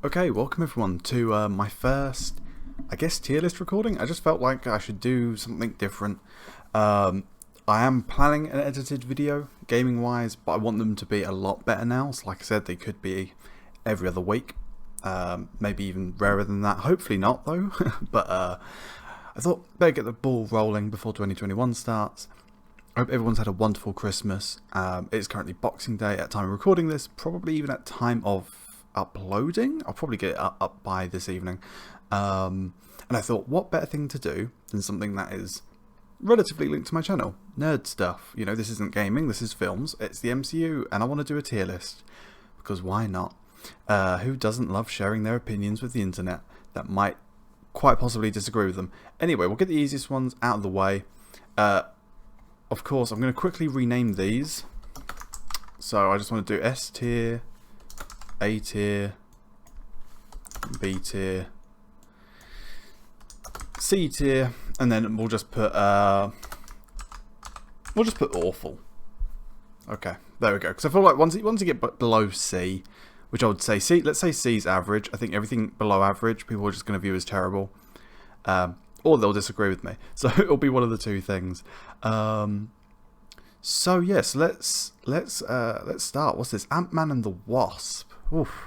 Okay, welcome everyone to my first, I guess, tier list recording. I just felt like I should do something different. I am planning an edited video, gaming-wise, but I want them to be a lot better now. So like I said, they could be every other week, maybe even rarer than that. Hopefully not, though. But I thought better get the ball rolling before 2021 starts. I hope everyone's had a wonderful Christmas. It's currently Boxing Day at time of recording this, probably even at time of uploading. I'll probably get it up by this evening. And I thought, what better thing to do than something that is relatively linked to my channel? Nerd stuff. You know, this isn't gaming, this is films. It's the MCU, and I want to do a tier list. Because why not? Who doesn't love sharing their opinions with the internet that might quite possibly disagree with them? Anyway, we'll get the easiest ones out of the way. Of course, I'm going to quickly rename these. So I just want to do S tier, A tier, B tier, C tier, and then we'll just put awful. Okay, there we go. Because I feel like once you get below C, which I would say C, let's say C's average. I think everything below average, people are just going to view as terrible. Or they'll disagree with me. So it'll be one of the two things. So yes, let's start. What's this? Ant-Man and the Wasp. Oof.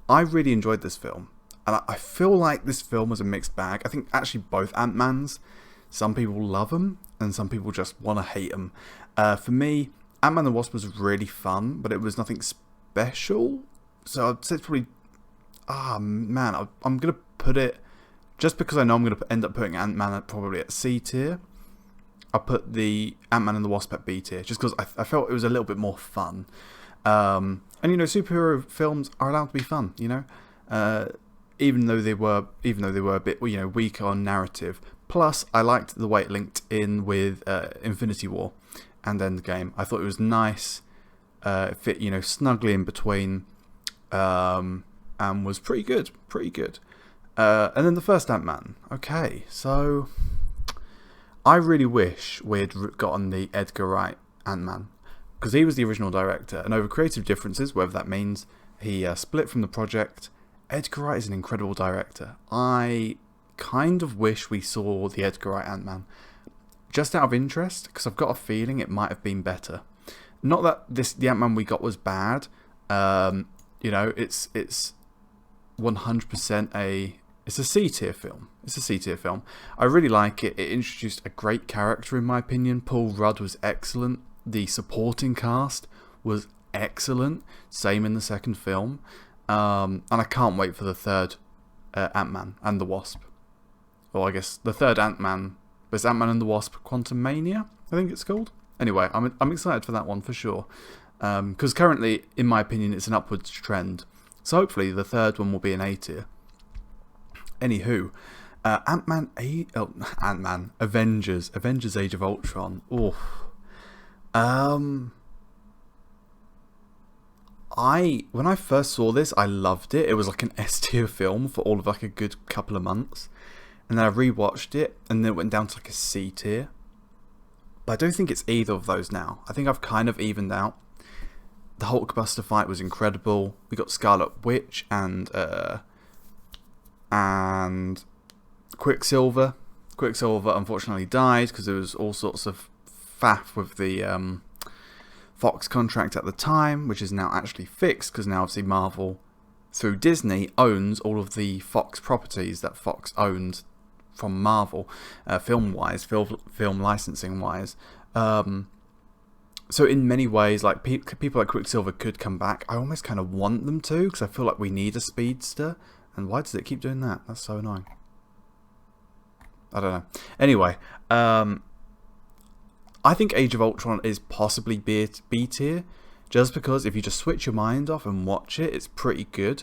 I really enjoyed this film, and I feel like this film was a mixed bag. I think actually both Ant-Mans, some people love them and some people just want to hate them. For me, Ant-Man and the Wasp was really fun, but it was nothing special. So I'd say it's probably, man, I'm gonna put it. Just because I know I'm going to end up putting Ant-Man probably at C tier, I'll put the Ant-Man and the Wasp at B tier, just because I felt it was a little bit more fun. And you know, superhero films are allowed to be fun, you know, even though they were a bit, you know, weaker on narrative. Plus, I liked the way it linked in with Infinity War and Endgame. I thought it was nice, it fit, you know, snugly in between, and was pretty good, and then the first Ant-Man. Okay, so I really wish we'd gotten the Edgar Wright Ant-Man, because he was the original director, and over creative differences, whatever that means, he split from the project. Edgar Wright is an incredible director. I kind of wish we saw the Edgar Wright Ant-Man, just out of interest, because I've got a feeling it might have been better. Not that the Ant-Man we got was bad. You know, it's 100% It's a C tier film. It's a C tier film. I really like it. It introduced a great character, in my opinion. Paul Rudd was excellent. The supporting cast was excellent. Same in the second film. And I can't wait for the third Ant-Man and the Wasp. Or I guess the third Ant-Man. There's Ant-Man and the Wasp Quantumania, I think it's called. Anyway, I'm excited for that one for sure. Because currently, in my opinion, it's an upwards trend. So hopefully the third one will be an A tier. Anywho, Ant-Man, Avengers Age of Ultron. Oof. When I first saw this, I loved it. It was like an S tier film for all of like a good couple of months, and then I rewatched it, and then it went down to like a C tier. But I don't think it's either of those now. I think I've kind of evened out. The Hulkbuster fight was incredible. We got Scarlet Witch and Quicksilver. Quicksilver unfortunately died because there was all sorts of faff with the Fox contract at the time, which is now actually fixed because now obviously Marvel, through Disney, owns all of the Fox properties that Fox owned from Marvel, film-wise, film licensing-wise. So in many ways, like people like Quicksilver could come back. I almost kind of want them to, because I feel like we need a speedster. And why does it keep doing that? That's so annoying. I don't know. Anyway, I think Age of Ultron is possibly B tier, just because if you just switch your mind off and watch it, it's pretty good.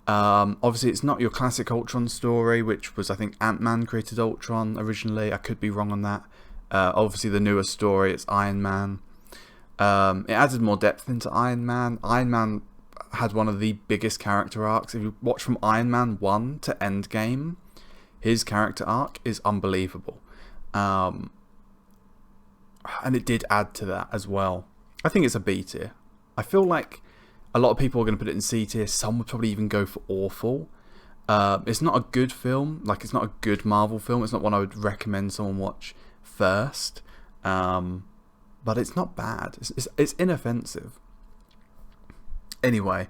Obviously, it's not your classic Ultron story, which was, I think, Ant-Man created Ultron originally. I could be wrong on that. Obviously, the newer story, it's Iron Man. It added more depth into Iron Man. Iron Man had one of the biggest character arcs. If you watch from Iron Man 1 to Endgame, his character arc is unbelievable. And it did add to that as well. I think it's a B tier. I feel like A lot of people are going to put it in C tier. Some would probably even go for awful. It's not a good film. Like, it's not a good Marvel film. It's not one I would recommend someone watch first. But it's not bad. It's inoffensive. Anyway,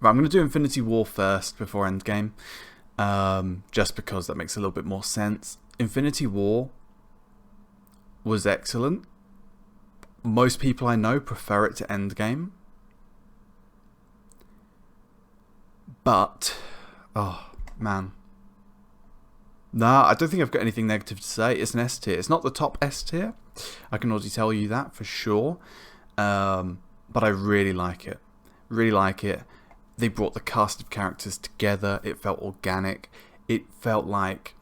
right, I'm going to do Infinity War first before Endgame. Just because that makes a little bit more sense. Infinity War was excellent. Most people I know prefer it to Endgame. But, oh, man. Nah, I don't think I've got anything negative to say. It's an S tier. It's not the top S tier. I can already tell you that for sure. But I really like it. Really like it. They brought the cast of characters together. It felt organic. It felt like,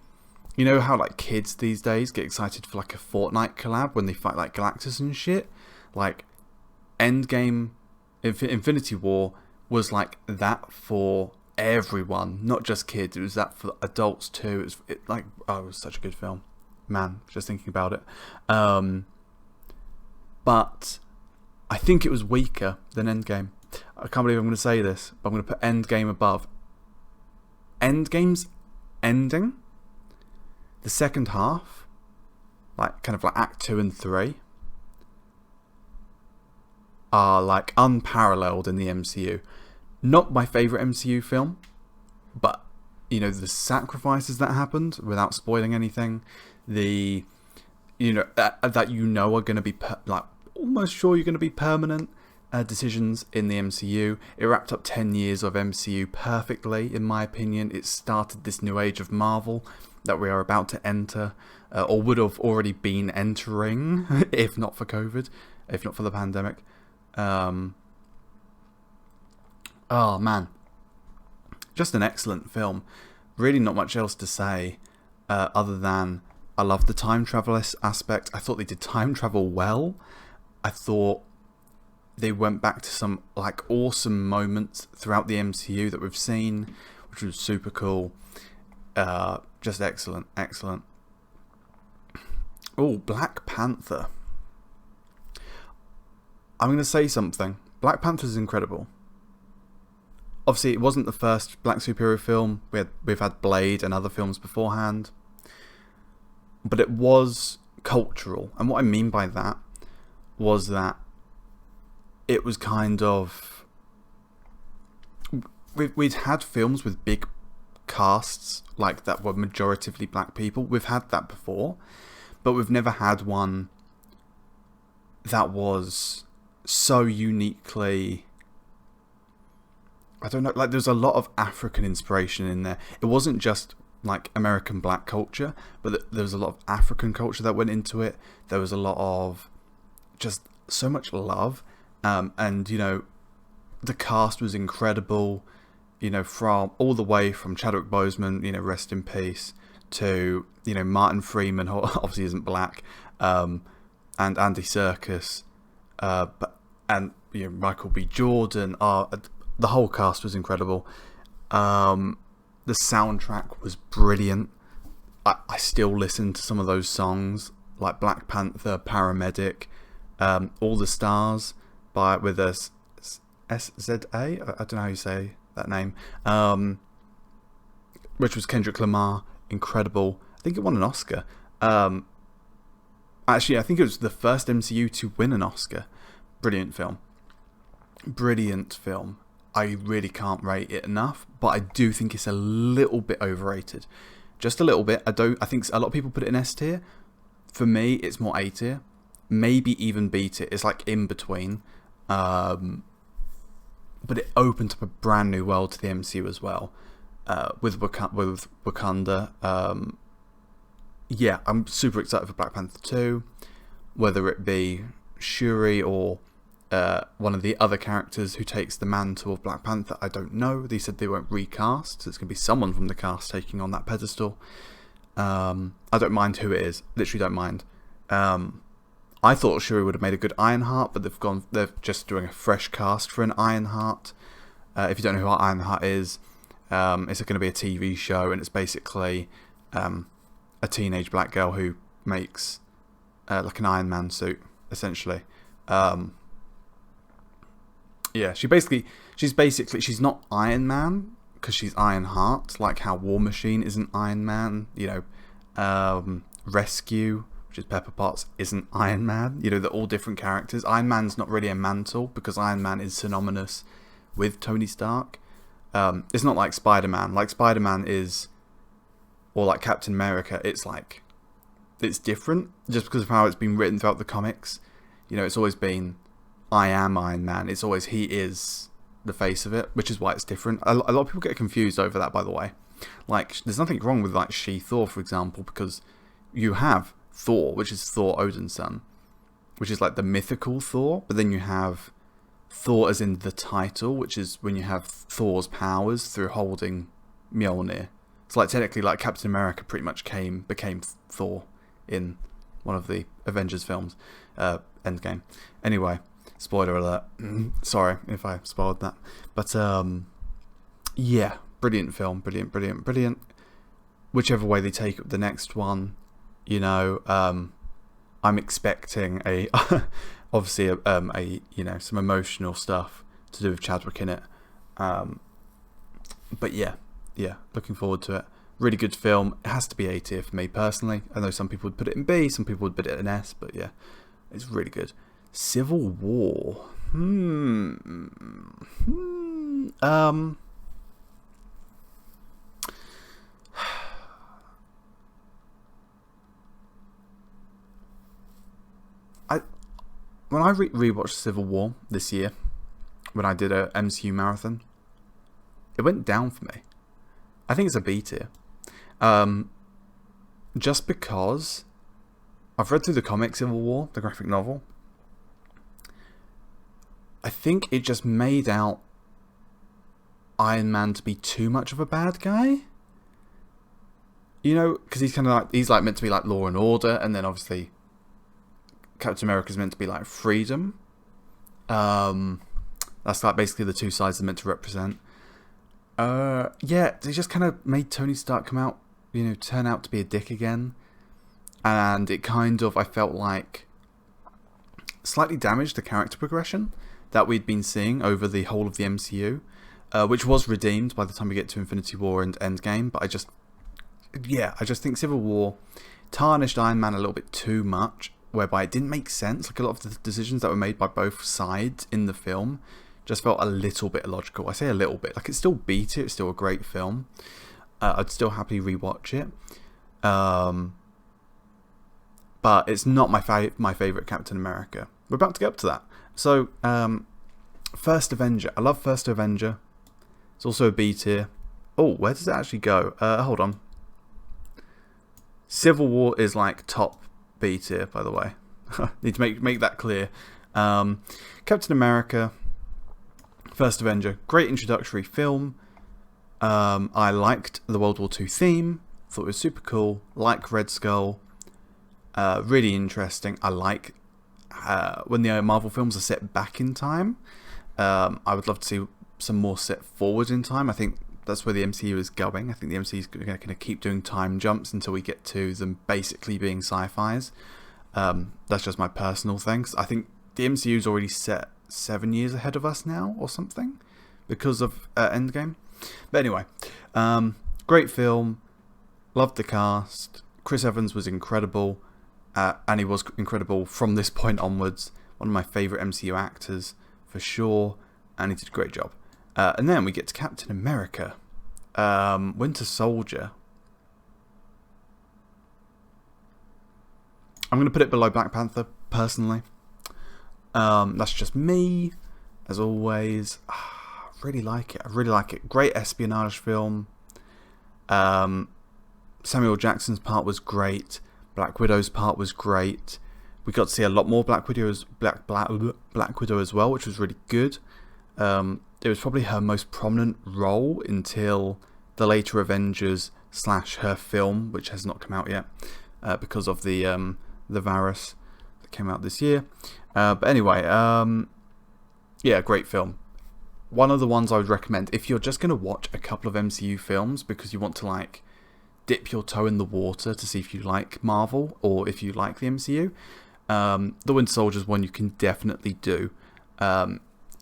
you know how like kids these days get excited for like a Fortnite collab when they fight like Galactus and shit? Like, Endgame, Infinity War was like that for everyone, not just kids. It was that for adults too. It was such a good film, man. Just thinking about it. But I think it was weaker than Endgame. I can't believe I'm going to say this, but I'm going to put Endgame above. Endgame's ending, the second half, like kind of like Act 2 and 3, are like unparalleled in the MCU. Not my favourite MCU film, but, you know, the sacrifices that happened, without spoiling anything, the, you know, that are going to be, like, almost sure you're going to be permanent decisions in the MCU. It wrapped up 10 years of MCU perfectly, in my opinion. It started this new age of Marvel that we are about to enter, or would have already been entering, if not for COVID, if not for the pandemic. Oh man, just an excellent film. Really not much else to say other than I love the time travel aspect. I thought they did time travel well. I thought they went back to some like awesome moments throughout the MCU that we've seen, which was super cool. Just excellent. Oh, Black Panther. I'm going to say something. Black Panther is incredible. Obviously, it wasn't the first black superhero film. We've had Blade and other films beforehand. But it was cultural. And what I mean by that was that it was kind of... We'd had films with big casts like that were majoritively black people. We've had that before. But we've never had one that was so uniquely... I don't know, like there's a lot of African inspiration in there. It wasn't just like American black culture, but there was a lot of African culture that went into it. There was a lot of just so much love. And, you know, the cast was incredible, you know, from all the way from Chadwick Boseman, you know, rest in peace, to, you know, Martin Freeman, who obviously isn't black, and Andy Serkis, and, you know, Michael B. Jordan. The whole cast was incredible. The soundtrack was brilliant. I still listen to some of those songs, like Black Panther, Paramedic, All the Stars with a SZA. I don't know how you say that name. Which was Kendrick Lamar. Incredible. I think it won an Oscar. Actually, I think it was the first MCU to win an Oscar. Brilliant film. I really can't rate it enough, but I do think it's a little bit overrated. Just a little bit. I think a lot of people put it in S tier. For me, it's more A tier. Maybe even B tier. It's like in between. But it opened up a brand new world to the MCU as well. With Wakanda. Yeah, I'm super excited for Black Panther 2. Whether it be Shuri or one of the other characters who takes the mantle of Black Panther, I don't know. They said they won't recast, so it's going to be someone from the cast taking on that pedestal. I don't mind who it is. Literally don't mind. I thought Shuri would have made a good Ironheart, but they're just doing a fresh cast for an Ironheart. If you don't know who Ironheart is, it's going to be a TV show, and it's basically a teenage black girl who makes like an Iron Man suit, essentially. Yeah, she's not Iron Man because she's Ironheart, like how War Machine isn't Iron Man. Rescue, which is Pepper Potts, isn't Iron Man. They're all different characters. Iron Man's not really a mantle because Iron Man is synonymous with Tony Stark. It's not like Spider-Man. Like Spider-Man is, or like Captain America, it's different just because of how it's been written throughout the comics. It's always been, I am Iron Man. It's always he is the face of it, which is why it's different. A lot of people get confused over that, by the way. Like, there's nothing wrong with like She-Thor, for example, because you have Thor, which is Thor Odin's son, which is like the mythical Thor, but then you have Thor as in the title, which is when you have Thor's powers through holding Mjolnir. So like technically, like Captain America pretty much became Thor in one of the Avengers films, Endgame. Anyway, spoiler alert. Sorry if I spoiled that, but yeah, brilliant film, brilliant. Whichever way they take the next one, I'm expecting obviously some emotional stuff to do with Chadwick in it. But yeah, looking forward to it. Really good film. It has to be A tier for me personally. I know some people would put it in B, some people would put it in S, but yeah, it's really good. Civil War. When I rewatched Civil War this year, when I did a MCU marathon, it went down for me. I think it's a B tier. Just because I've read through the comic Civil War, the graphic novel. I think it just made out Iron Man to be too much of a bad guy. Because he's kind of like, he's like meant to be like law and order, and then obviously Captain America is meant to be like freedom. That's like basically the two sides they're meant to represent. Yeah, they just kind of made Tony Stark turn out to be a dick again. And it kind of, I felt like, slightly damaged the character progression that we'd been seeing over the whole of the MCU, which was redeemed by the time we get to Infinity War and Endgame. But I just think Civil War tarnished Iron Man a little bit too much, whereby it didn't make sense. Like, a lot of the decisions that were made by both sides in the film just felt a little bit illogical. I say a little bit. Like, it's still B tier. It's still a great film. I'd still happily rewatch it. But it's not my favourite Captain America. We're about to get up to that. So, First Avenger. I love First Avenger. It's also a B tier. Oh, where does it actually go? Hold on. Civil War is like top B tier, by the way. Need to make that clear. Captain America, First Avenger, great introductory film. I liked the World War II theme. Thought it was super cool. Like Red Skull. Really interesting. I like when the Marvel films are set back in time. I would love to see some more set forward in time. I think that's where the MCU is going. I think the MCU is going to keep doing time jumps until we get to them basically being sci-fis. That's just my personal thing. I think the MCU is already set 7 years ahead of us now or something because of Endgame. But anyway, great film. Loved the cast. Chris Evans was incredible. And he was incredible from this point onwards. One of my favourite MCU actors for sure. And he did a great job. And then we get to Captain America. Winter Soldier. I'm going to put it below Black Panther, personally. That's just me, as always. I really like it. Great espionage film. Samuel Jackson's part was great. Black Widow's part was great. We got to see a lot more Black Widow as well, which was really good. It was probably her most prominent role until the later Avengers / her film, which has not come out yet because of the virus that came out this year. But anyway, yeah, great film. One of the ones I would recommend if you're just going to watch a couple of MCU films because you want to like dip your toe in the water to see if you like Marvel or if you like the MCU. The Winter Soldier's one you can definitely do.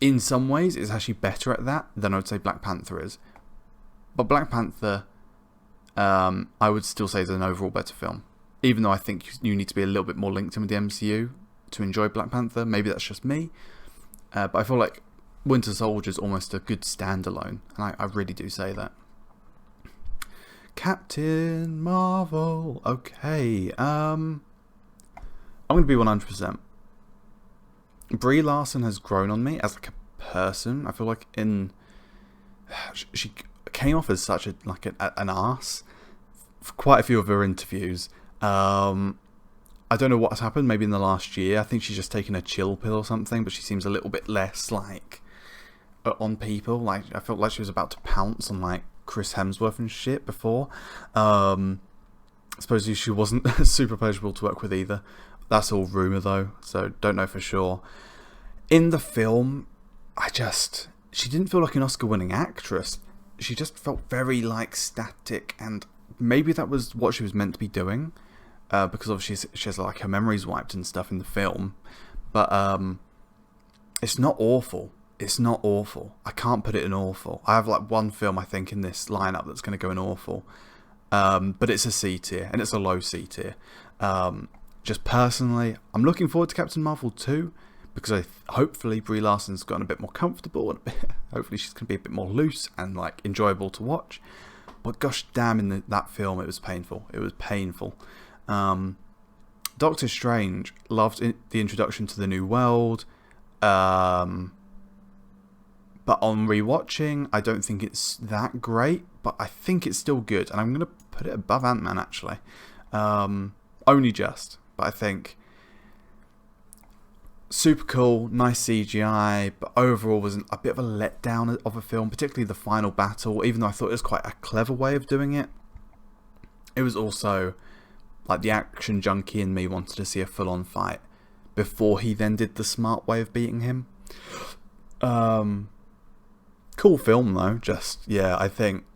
in some ways, it's actually better at that than I would say Black Panther is. But Black Panther, I would still say is an overall better film. Even though I think you need to be a little bit more linked in with the MCU to enjoy Black Panther. Maybe that's just me. But I feel like Winter Soldier is almost a good standalone. And I really do say that. Captain Marvel. Okay. I'm going to be 100%. Brie Larson has grown on me as like a person. I feel like she came off as such an arse for quite a few of her interviews. I don't know what's happened. Maybe in the last year, I think she's just taken a chill pill or something. But she seems a little bit less like on people. Like I felt like she was about to pounce on like Chris Hemsworth and shit before. Supposedly she wasn't super pleasurable to work with either. That's all rumour though, so don't know for sure. In the film, she didn't feel like an Oscar-winning actress. She just felt very like static, and maybe that was what she was meant to be doing, because obviously she has like her memories wiped and stuff in the film. But it's not awful. It's not awful. I can't put it in awful. I have like one film I think in this lineup that's going to go in awful, but it's a C tier, and it's a low C tier. Just personally, I'm looking forward to Captain Marvel 2 because hopefully Brie Larson's gotten a bit more comfortable and hopefully she's going to be a bit more loose and like enjoyable to watch. But gosh damn, in that film it was painful. It was painful. Doctor Strange, loved the introduction to the new world. But on rewatching, I don't think it's that great, but I think it's still good. And I'm going to put it above Ant-Man actually. Only just. But I think super cool, nice CGI, but overall was a bit of a letdown of a film, particularly the final battle. Even though I thought it was quite a clever way of doing it, it was also like the action junkie in me wanted to see a full-on fight before he then did the smart way of beating him. Cool film though. I think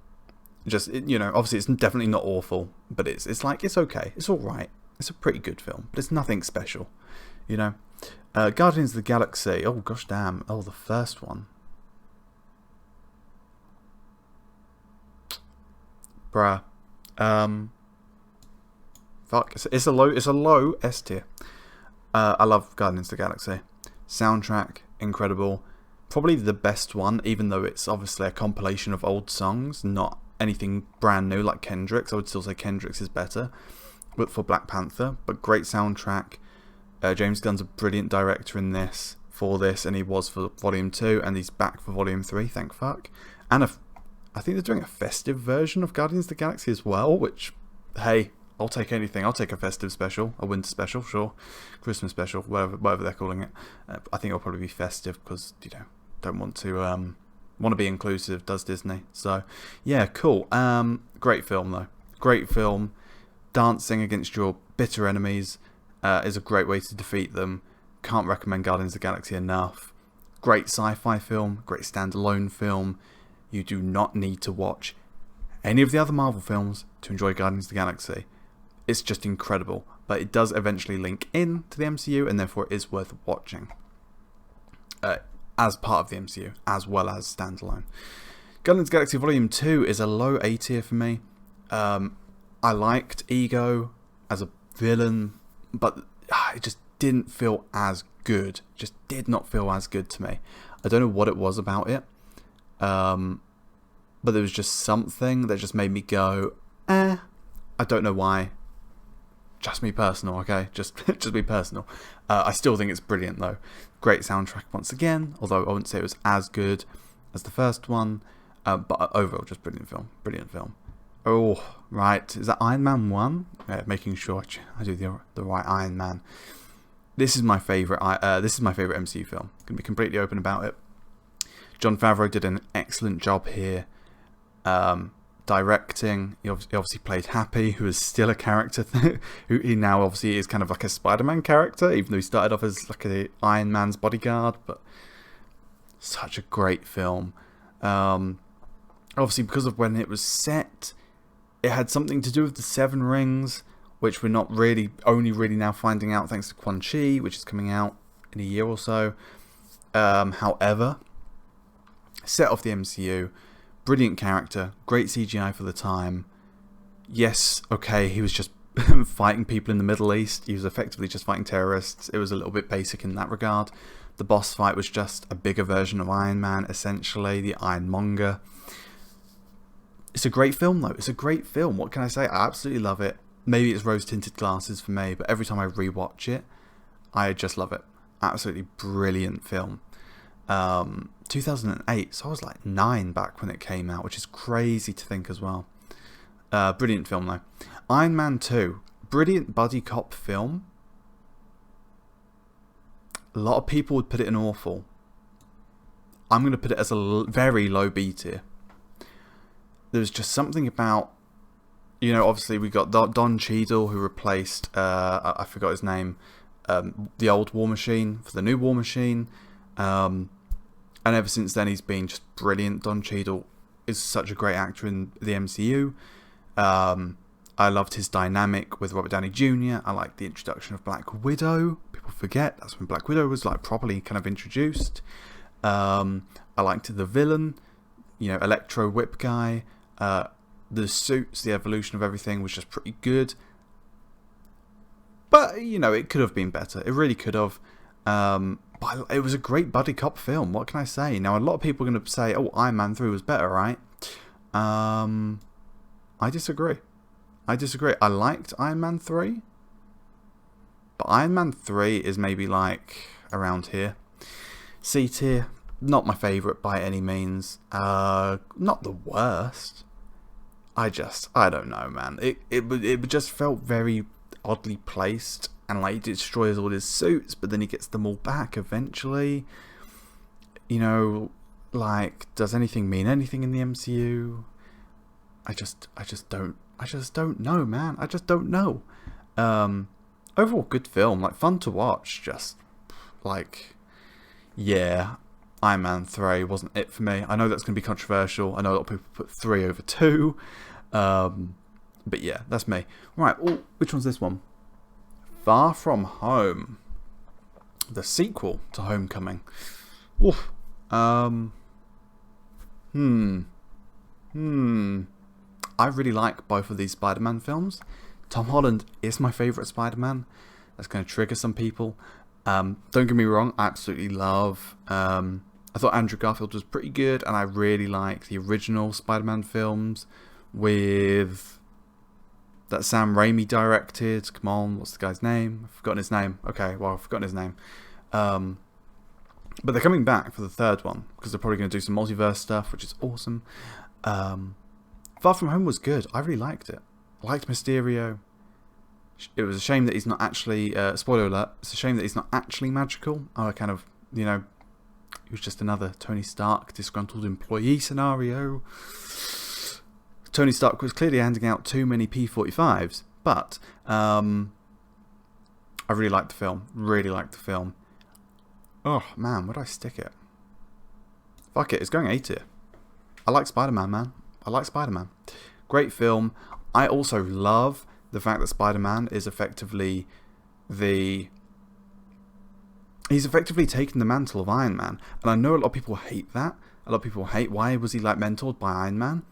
obviously it's definitely not awful, but it's like it's okay, it's all right. It's a pretty good film, but it's nothing special, Guardians of the Galaxy. Oh gosh damn. Oh, the first one. Bruh. Fuck. It's a low S tier. I love Guardians of the Galaxy. Soundtrack, incredible. Probably the best one, even though it's obviously a compilation of old songs, not anything brand new like Kendrick's. I would still say Kendrick's is better for Black Panther, but great soundtrack. James Gunn's a brilliant director in this, and he was for Volume 2, and he's back for Volume 3, thank fuck. And I think they're doing a festive version of Guardians of the Galaxy as well, which, hey, I'll take anything. I'll take a festive special, a winter special, sure, Christmas special, whatever they're calling it. I think it'll probably be festive because, don't want to be inclusive, does Disney. So, yeah, cool. Great film, though. Great film. Dancing against your bitter enemies is a great way to defeat them. Can't recommend Guardians of the Galaxy enough. Great sci-fi film, great standalone film. You do not need to watch any of the other Marvel films to enjoy Guardians of the Galaxy. It's just incredible, but it does eventually link in to the MCU, and therefore it is worth watching as part of the MCU, as well as standalone. Guardians of the Galaxy Volume 2 is a low A tier for me. I liked Ego as a villain, but it just didn't feel as good. Just did not feel as good to me. I don't know what it was about it, but there was just something that just made me go, I don't know why. Just me personal, okay? Just be personal. I still think it's brilliant though. Great soundtrack once again, although I wouldn't say it was as good as the first one, but overall just brilliant film. Oh, right. Is that Iron Man 1? Yeah, making sure I do the right Iron Man. This is my favourite MCU film. Going to be completely open about it. Jon Favreau did an excellent job here. Directing. He obviously played Happy, who is still a character who he now obviously is kind of like a Spider-Man character, even though he started off as like a Iron Man's bodyguard. But such a great film. Obviously because of when it was set, it had something to do with the Seven Rings, which we're not only really now finding out thanks to Quan Chi, which is coming out in a year or so. However, set off the MCU, brilliant character, great CGI for the time. Yes, okay, he was just fighting people in the Middle East. He was effectively just fighting terrorists. It was a little bit basic in that regard. The boss fight was just a bigger version of Iron Man, essentially, the Ironmonger. It's a great film, though. It's a great film. What can I say? I absolutely love it. Maybe it's rose-tinted glasses for me, but every time I rewatch it, I just love it. Absolutely brilliant film. 2008, so I was like 9 back when it came out, which is crazy to think as well. Brilliant film, though. Iron Man 2, brilliant buddy cop film. A lot of people would put it in awful. I'm going to put it as a very low B tier. There's just something about, you know, obviously we got Don Cheadle, who replaced, I forgot his name, the old War Machine for the new War Machine. And ever since then, he's been just brilliant. Don Cheadle is such a great actor in the MCU. I loved his dynamic with Robert Downey Jr. I liked the introduction of Black Widow. People forget that's when Black Widow was like properly kind of introduced. I liked the villain, you know, Electro Whip guy. The suits, the evolution of everything was just pretty good. But, you know, it could have been better. It really could have. But it was a great buddy cop film. What can I say? Now, a lot of people are going to say, oh, Iron Man 3 was better, right? I disagree. I liked Iron Man 3. But Iron Man 3 is maybe like around here. C tier. Not my favourite by any means. Not the worst. I don't know, man. It just felt very oddly placed, and like he destroys all his suits, but then he gets them all back eventually. You know, like, does anything mean anything in the MCU? I just don't know, man. I just don't know. Overall, good film, like fun to watch. Just like, yeah. Iron Man 3 wasn't it for me. I know that's going to be controversial. I know a lot of people put 3 over 2. But yeah, that's me. Right, which one's this one? Far From Home. The sequel to Homecoming. Oof. I really like both of these Spider-Man films. Tom Holland is my favourite Spider-Man. That's going to trigger some people. Don't get me wrong, I absolutely love... I thought Andrew Garfield was pretty good, and I really like the original Spider-Man films with that Sam Raimi directed. Come on, what's the guy's name? I've forgotten his name. Okay, well, I've forgotten his name. But they're coming back for the third one, because they're probably going to do some multiverse stuff, which is awesome. Far From Home was good. I really liked it. I liked Mysterio. It was a shame that he's not actually... spoiler alert. It's a shame that he's not actually magical. I kind of, you know... It was just another Tony Stark disgruntled employee scenario. Tony Stark was clearly handing out too many P45s, but I really liked the film. Really liked the film. Oh, man, where do I stick it? Fuck it, it's going A tier. I like Spider-Man, man. I like Spider-Man. Great film. I also love the fact that Spider-Man is effectively he's effectively taken the mantle of Iron Man. And I know a lot of people hate that. A lot of people hate, why was he like mentored by Iron Man?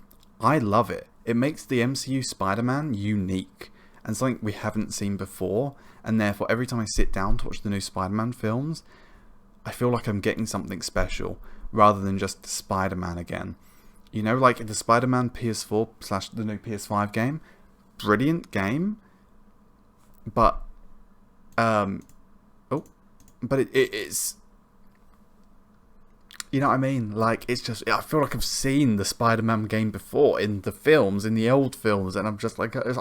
I love it. It makes the MCU Spider-Man unique and something we haven't seen before. And therefore, every time I sit down to watch the new Spider-Man films, I feel like I'm getting something special rather than just Spider-Man again. You know, like the Spider-Man PS4 / the new PS5 game. Brilliant game. But, it's, you know what I mean? Like, it's just, I feel like I've seen the Spider-Man game before in the films, in the old films, and I'm just like, I've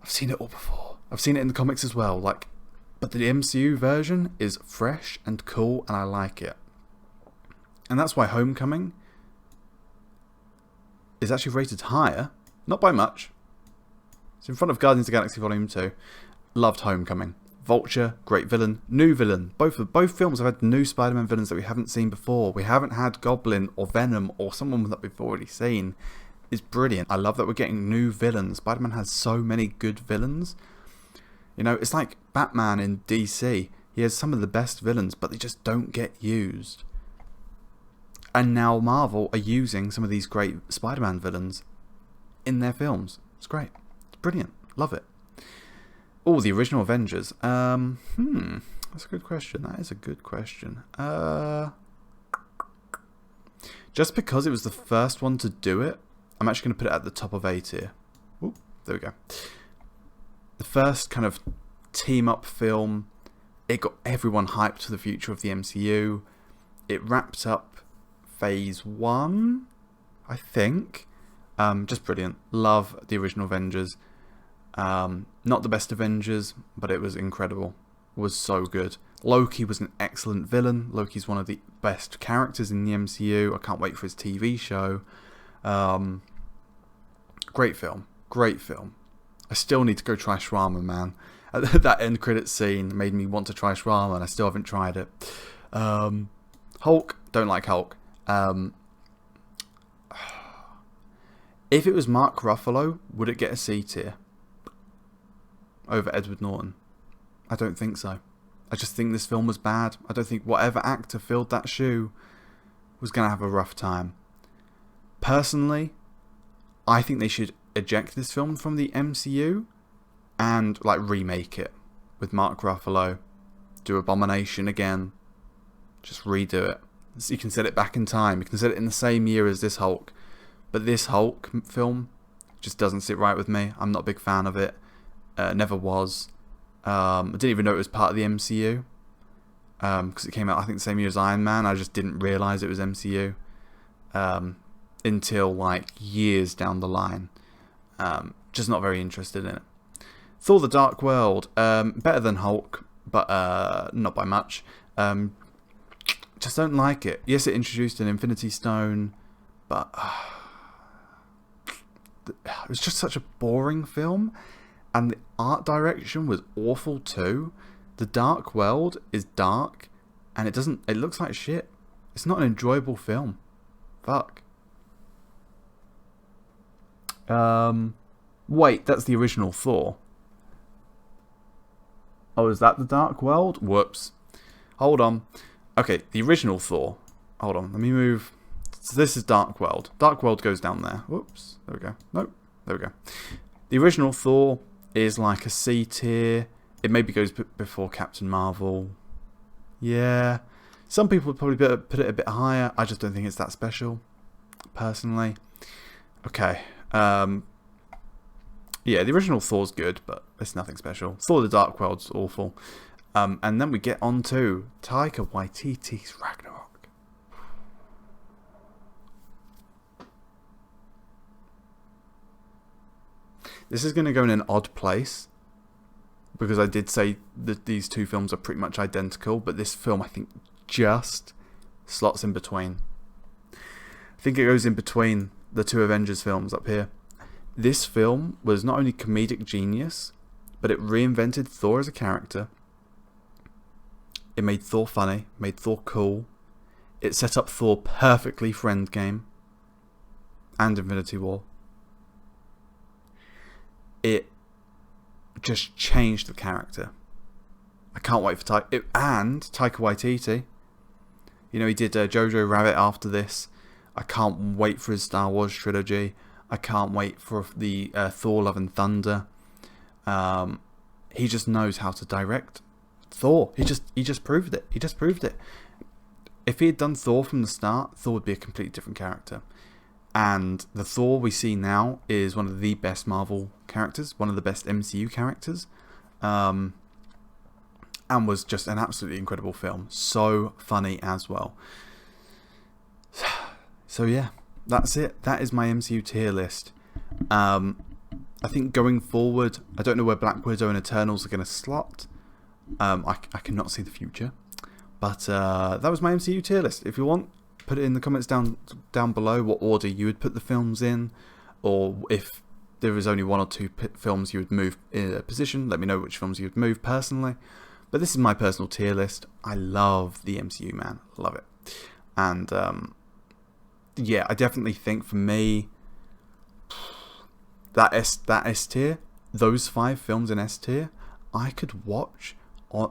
seen it all before. I've seen it in the comics as well. Like, but the MCU version is fresh and cool, and I like it. And that's why Homecoming is actually rated higher, not by much. It's in front of Guardians of the Galaxy Volume 2. Loved Homecoming. Vulture, great villain, new villain. Both films have had new Spider-Man villains that we haven't seen before. We haven't had Goblin or Venom or someone that we've already seen. It's brilliant. I love that we're getting new villains. Spider-Man has so many good villains. You know, it's like Batman in DC. He has some of the best villains, but they just don't get used. And now Marvel are using some of these great Spider-Man villains in their films. It's great. It's brilliant. Love it. Oh, the original Avengers. That's a good question. That is a good question. Just because it was the first one to do it, I'm actually going to put it at the top of A tier. Ooh, there we go. The first kind of team-up film. It got everyone hyped for the future of the MCU. It wrapped up phase 1, I think. Just brilliant. Love the original Avengers. Not the best Avengers, but it was incredible. It was so good. Loki was an excellent villain. Loki's one of the best characters in the MCU. I can't wait for his TV show. Great film. Great film. I still need to go try shawarma, man. That end credit scene made me want to try shawarma, and I still haven't tried it. Hulk. Don't like Hulk. If it was Mark Ruffalo, would it get a C tier over Edward Norton? I don't think so. I just think this film was bad. I don't think whatever actor filled that shoe was going to have a rough time. Personally, I think they should eject this film from the MCU and like remake it with Mark Ruffalo. Do Abomination again. Just redo it. So you can set it back in time. You can set it in the same year as this Hulk. But this Hulk film just doesn't sit right with me. I'm not a big fan of it. Never was. I didn't even know it was part of the MCU. Because it came out, I think, the same year as Iron Man. I just didn't realise it was MCU. Until, like, years down the line. Just not very interested in it. Thor: The Dark World. Better than Hulk, but not by much. Just don't like it. Yes, it introduced an Infinity Stone, but it was just such a boring film, and the art direction was awful too. The Dark World is dark, and it looks like shit. It's not an enjoyable film. Fuck. Wait, that's the original Thor. Oh, is that the Dark World? Whoops. Hold on. Okay, the original Thor. Hold on, let me move. So this is Dark World. Dark World goes down there. Whoops. There we go. Nope. There we go. The original Thor is like a C tier. It maybe goes before Captain Marvel. Yeah. Some people would probably put it a bit higher. I just don't think it's that special, personally. Okay. Yeah, the original Thor's good, but it's nothing special. Thor: The Dark World's awful. And then we get on to Taika Waititi's Ragnarok. This is going to go in an odd place, because I did say that these two films are pretty much identical, but this film, I think, just slots in between. I think it goes in between the two Avengers films up here. This film was not only comedic genius, but it reinvented Thor as a character. It made Thor funny, made Thor cool. It set up Thor perfectly for Endgame and Infinity War. It just changed the character. I can't wait for Taika Waititi. You know, he did Jojo Rabbit after this. I can't wait for his Star Wars trilogy. I can't wait for the Thor: Love and Thunder. He just knows how to direct Thor. He just proved it. He just proved it. If he had done Thor from the start, Thor would be a completely different character. And the Thor we see now is one of the best Marvel characters, one of the best MCU characters, and was just an absolutely incredible film. So funny as well. So yeah, that's it. That is my MCU tier list. I think going forward, I don't know where Black Widow and Eternals are going to slot. I cannot see the future. But that was my MCU tier list. If you want, put it in the comments down below what order you would put the films in, or if there is only one or two films you would move in a position, let me know which films you would move personally. But this is my personal tier list. I love the MCU, man. Love it. And yeah, I definitely think for me, that S tier, those 5 films in S tier, I could watch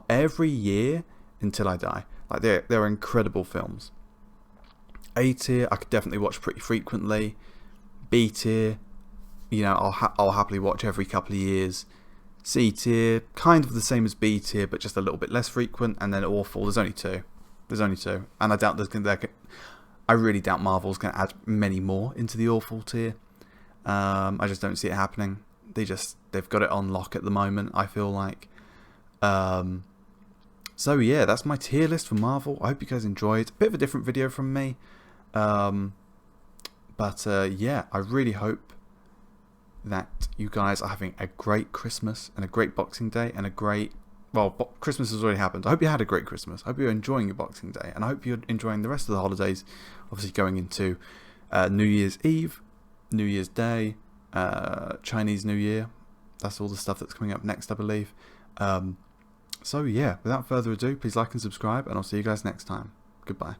every year until I die. Like they're incredible films. A tier, I could definitely watch pretty frequently. B tier, you know, I'll happily watch every couple of years. C tier, kind of the same as B tier, but just a little bit less frequent. And then awful. There's only two. And I doubt I really doubt Marvel's going to add many more into the awful tier. I just don't see it happening. They've got it on lock at the moment, I feel like. So yeah, that's my tier list for Marvel. I hope you guys enjoyed. A bit of a different video from me. But yeah, I really hope that you guys are having a great Christmas and a great Boxing Day and a great... Well, Christmas has already happened. I hope you had a great Christmas. I hope you're enjoying your Boxing Day. And I hope you're enjoying the rest of the holidays. Obviously going into New Year's Eve, New Year's Day, Chinese New Year. That's all the stuff that's coming up next, I believe. So yeah, without further ado, please like and subscribe. And I'll see you guys next time. Goodbye.